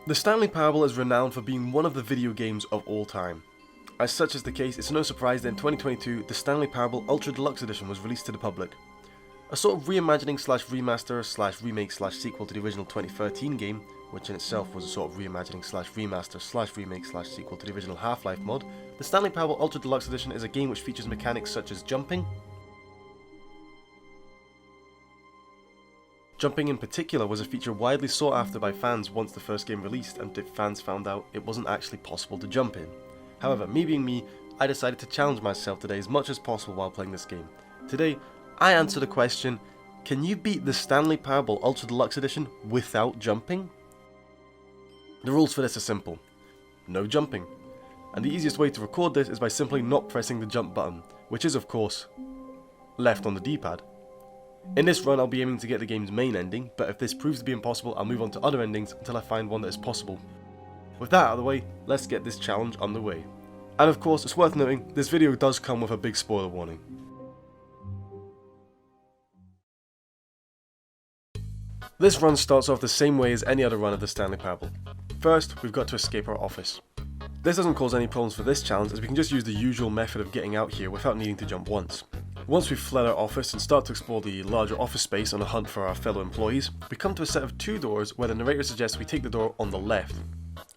The Stanley Parable is renowned for being one of the video games of all time. As such is the case, it's no surprise that in 2022, the Stanley Parable Ultra Deluxe Edition was released to the public. A sort of reimagining slash remaster slash remake slash sequel to the original 2013 game, which in itself was a sort of reimagining slash remaster slash remake slash sequel to the original Half-Life mod, the Stanley Parable Ultra Deluxe Edition is a game which features mechanics such as jumping. Jumping in particular was a feature widely sought after by fans once the first game released and fans found out it wasn't actually possible to jump in. However, me being me, I decided to challenge myself today as much as possible while playing this game. Today, I answer the question, can you beat the Stanley Parable Ultra Deluxe Edition without jumping? The rules for this are simple. No jumping. And the easiest way to record this is by simply not pressing the jump button, which is of course, left on the D-pad. In this run I'll be aiming to get the game's main ending, but if this proves to be impossible I'll move on to other endings until I find one that is possible. With that out of the way, let's get this challenge underway. And of course, it's worth noting, this video does come with a big spoiler warning. This run starts off the same way as any other run of the Stanley Parable. First, we've got to escape our office. This doesn't cause any problems for this challenge as we can just use the usual method of getting out here without needing to jump once. Once we've fled our office and start to explore the larger office space on a hunt for our fellow employees, we come to a set of two doors where the narrator suggests we take the door on the left.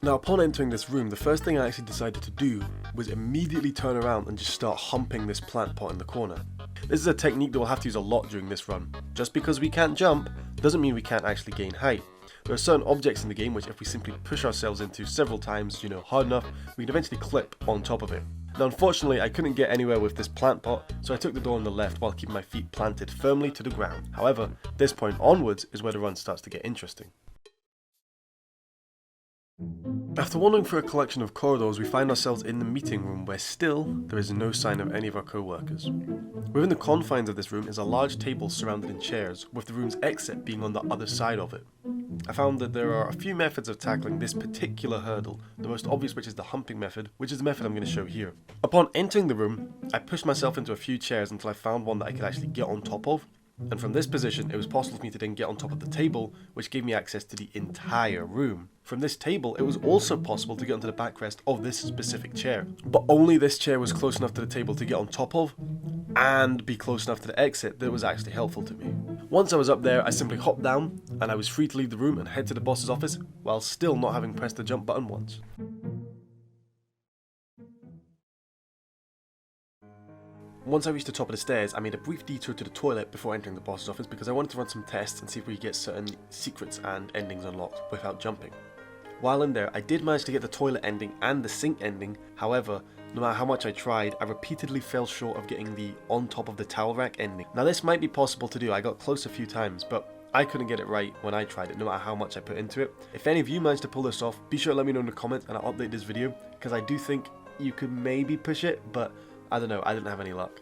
Now upon entering this room, the first thing I actually decided to do was immediately turn around and just start humping this plant pot in the corner. This is a technique that we'll have to use a lot during this run. Just because we can't jump doesn't mean we can't actually gain height. There are certain objects in the game which if we simply push ourselves into several times, hard enough, we can eventually clip on top of it. Now unfortunately I couldn't get anywhere with this plant pot, so I took the door on the left while keeping my feet planted firmly to the ground. However, this point onwards is where the run starts to get interesting. After wandering through a collection of corridors, we find ourselves in the meeting room where still there is no sign of any of our co-workers. Within the confines of this room is a large table surrounded in chairs, with the room's exit being on the other side of it. I found that there are a few methods of tackling this particular hurdle, the most obvious which is the humping method, which is the method I'm going to show here. Upon entering the room, I pushed myself into a few chairs until I found one that I could actually get on top of, and from this position it was possible for me to then get on top of the table, which gave me access to the entire room. From this table, it was also possible to get onto the backrest of this specific chair, but only this chair was close enough to the table to get on top of, and be close enough to the exit that it was actually helpful to me. Once I was up there, I simply hopped down, and I was free to leave the room and head to the boss's office, while still not having pressed the jump button once. Once I reached the top of the stairs, I made a brief detour to the toilet before entering the boss's office because I wanted to run some tests and see if we could get certain secrets and endings unlocked without jumping. While in there, I did manage to get the toilet ending and the sink ending. However, no matter how much I tried, I repeatedly fell short of getting the on top of the towel rack ending. Now this might be possible to do, I got close a few times, but I couldn't get it right when I tried it, no matter how much I put into it. If any of you managed to pull this off, be sure to let me know in the comments and I'll update this video, because I do think you could maybe push it, but I don't know, I didn't have any luck.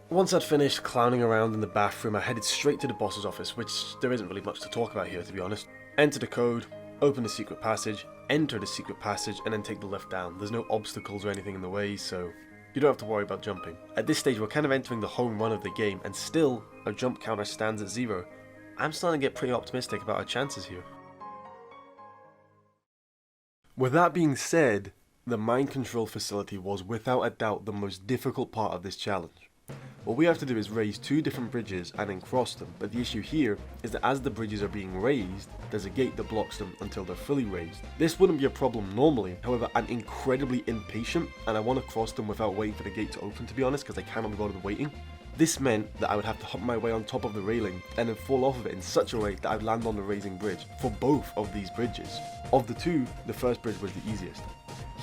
Once I'd finished clowning around in the bathroom, I headed straight to the boss's office, which there isn't really much to talk about here to be honest. Enter the code, open the secret passage, enter the secret passage, and then take the lift down. There's no obstacles or anything in the way, so you don't have to worry about jumping. At this stage we're kind of entering the home run of the game, and still our jump counter stands at 0. I'm starting to get pretty optimistic about our chances here. With that being said, the mind control facility was without a doubt the most difficult part of this challenge. What we have to do is raise two different bridges and then cross them, but the issue here is that as the bridges are being raised, there's a gate that blocks them until they're fully raised. This wouldn't be a problem normally, however I'm incredibly impatient and I want to cross them without waiting for the gate to open, to be honest, because I cannot be bothered waiting. This meant that I would have to hump my way on top of the railing and then fall off of it in such a way that I'd land on the raising bridge for both of these bridges. Of the two, the first bridge was the easiest.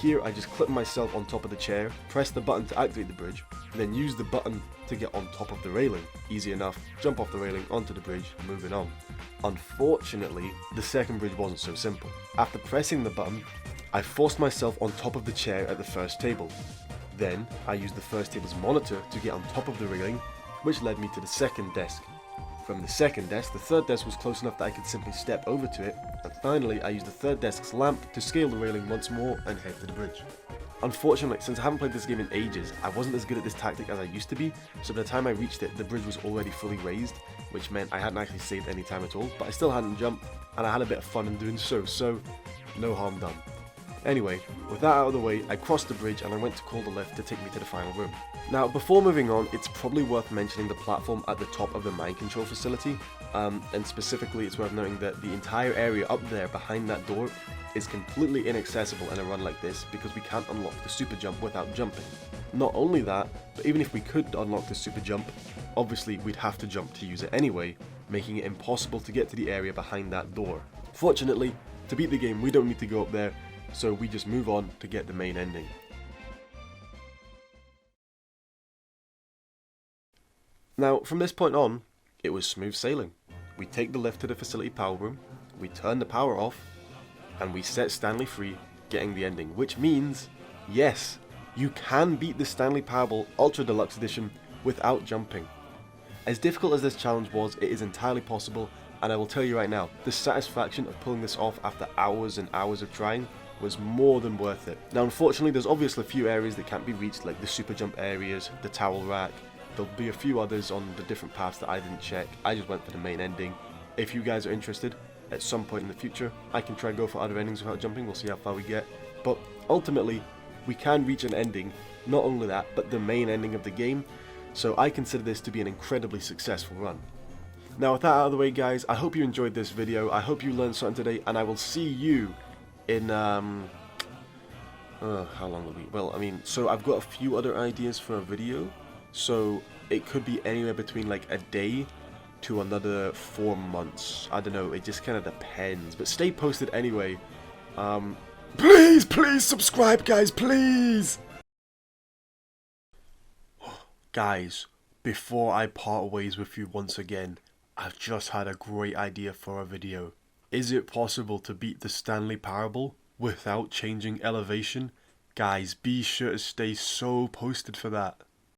Here I just clipped myself on top of the chair, pressed the button to activate the bridge, then used the button to get on top of the railing. Easy enough, jump off the railing onto the bridge, moving on. Unfortunately, the second bridge wasn't so simple. After pressing the button, I forced myself on top of the chair at the first table. Then I used the first table's monitor to get on top of the railing, which led me to the second desk. From the second desk, the third desk was close enough that I could simply step over to it, and finally I used the third desk's lamp to scale the railing once more and head to the bridge. Unfortunately, since I haven't played this game in ages, I wasn't as good at this tactic as I used to be, so by the time I reached it, the bridge was already fully raised, which meant I hadn't actually saved any time at all, but I still hadn't jumped, and I had a bit of fun in doing so, no harm done. Anyway, with that out of the way, I crossed the bridge and I went to call the lift to take me to the final room. Now, before moving on, it's probably worth mentioning the platform at the top of the mind control facility, and specifically it's worth noting that the entire area up there behind that door is completely inaccessible in a run like this because we can't unlock the super jump without jumping. Not only that, but even if we could unlock the super jump, obviously we'd have to jump to use it anyway, making it impossible to get to the area behind that door. Fortunately, to beat the game we don't need to go up there, so we just move on to get the main ending. Now, from this point on, it was smooth sailing. We take the lift to the facility power room, we turn the power off, and we set Stanley free, getting the ending, which means, yes, you can beat the Stanley Parable Ultra Deluxe Edition without jumping. As difficult as this challenge was, it is entirely possible, and I will tell you right now, the satisfaction of pulling this off after hours and hours of trying was more than worth it. Now unfortunately there's obviously a few areas that can't be reached, like the super jump areas, the towel rack. There'll be a few others on the different paths that I didn't check. I just went for the main ending. If you guys are interested, at some point in the future, I can try and go for other endings without jumping, we'll see how far we get. But ultimately, we can reach an ending, not only that, but the main ending of the game, so I consider this to be an incredibly successful run. Now with that out of the way guys, I hope you enjoyed this video, I hope you learned something today, and I will see you in, how long will we, well I mean, so I've got a few other ideas for a video, so it could be anywhere between like a day to another 4 months. I don't know, it just kind of depends, but stay posted anyway. Please subscribe guys, please! Guys, before I part ways with you once again, I've just had a great idea for a video. Is it possible to beat the Stanley Parable without changing elevation? Guys, be sure to stay so posted for that.